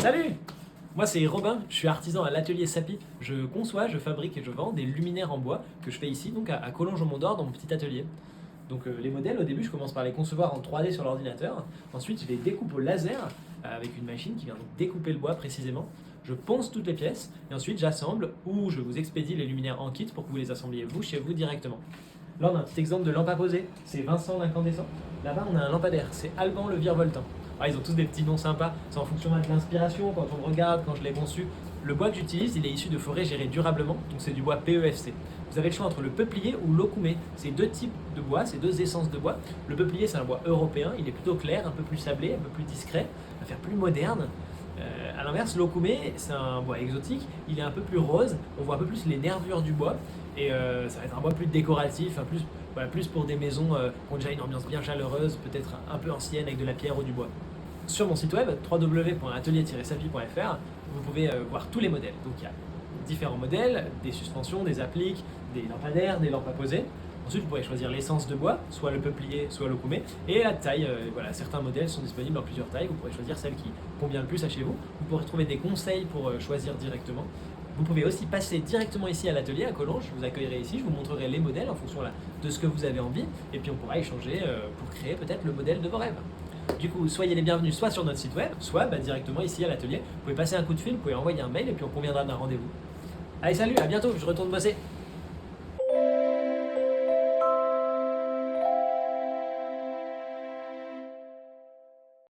Salut! Moi c'est Robin, je suis artisan à l'atelier Sapi. Je conçois, je fabrique et je vends des luminaires en bois que je fais ici, donc à Collonges-au-Mont-d'Or, dans mon petit atelier. Donc les modèles, au début, je commence par les concevoir en 3D sur l'ordinateur. Ensuite, je les découpe au laser avec une machine qui vient donc découper le bois précisément. Je ponce toutes les pièces et ensuite j'assemble ou je vous expédie les luminaires en kit pour que vous les assembliez vous chez vous directement. Là, on a un petit exemple de lampe à poser. C'est Vincent d'Incandescent. Là-bas, on a un lampadaire. C'est Alban le virevoltant. Ah, ils ont tous des petits noms sympas. C'est en fonction de l'inspiration, quand on le regarde, quand je l'ai conçu. Le bois que j'utilise, il est issu de forêts gérées durablement. Donc, c'est du bois PEFC. Vous avez le choix entre le peuplier ou l'okoumé. C'est deux types de bois, c'est deux essences de bois. Le peuplier, c'est un bois européen. Il est plutôt clair, un peu plus sablé, un peu plus discret. Il va faire plus moderne. A l'inverse, l'okoumé, c'est un bois exotique, il est un peu plus rose, on voit un peu plus les nervures du bois, et ça va être un bois plus décoratif, plus pour des maisons qui ont déjà une ambiance bien chaleureuse, peut-être un peu ancienne avec de la pierre ou du bois. Sur mon site web, www.atelier-sapi.fr, vous pouvez voir tous les modèles. Donc il y a différents modèles, des suspensions, des appliques, des lampadaires, des lampes à poser. Ensuite, vous pourrez choisir l'essence de bois, soit le peuplier, soit l'okoumé, et la taille. Certains modèles sont disponibles en plusieurs tailles. Vous pourrez choisir celle qui convient le plus à chez vous. Vous pourrez trouver des conseils pour choisir directement. Vous pouvez aussi passer directement ici à l'atelier à Collonges. Je vous accueillerai ici, je vous montrerai les modèles en fonction de ce que vous avez envie, et puis on pourra échanger pour créer peut-être le modèle de vos rêves. Du coup, soyez les bienvenus soit sur notre site web, soit directement ici à l'atelier. Vous pouvez passer un coup de fil, vous pouvez envoyer un mail, et puis on conviendra d'un rendez-vous. Allez, salut, à bientôt, je retourne bosser.